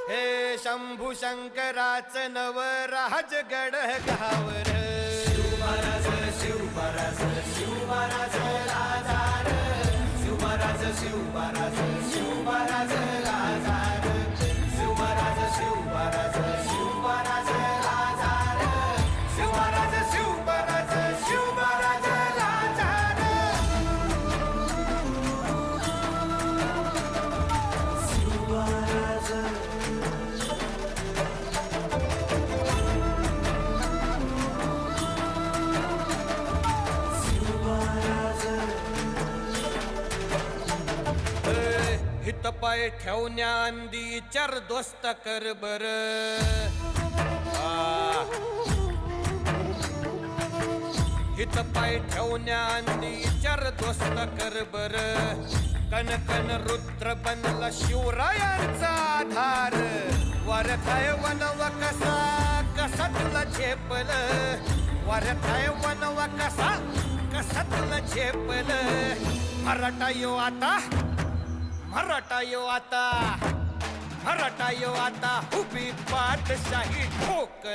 हे शंभू शंकराच नवराज गड गावर शिवमहाराज शिवमहाराज शिवमहाराज राजार शिवमहाराज शिवमहाराज शिवमहाराज राजार शिवमहाराज शिवमहाराज शिवमहाराज राजार शिवमहाराज शिवमहाराज शिवमहाराज राजार शिवमहाराज हित पाय ठेवण्या अंदी चार दोस्त कर बर हित पाय ठेवण्या अंदी चार दोस्त कर बर कन कन रुद्र बनला शिवरायांचा आधार वरथाय वनव कसा कसा तुला झेपल वरथाय वनव कसा कसा तुला झेपल मराठा यो आता मराठा यो आता मराठा यो आता उभी पाठशाही ठोक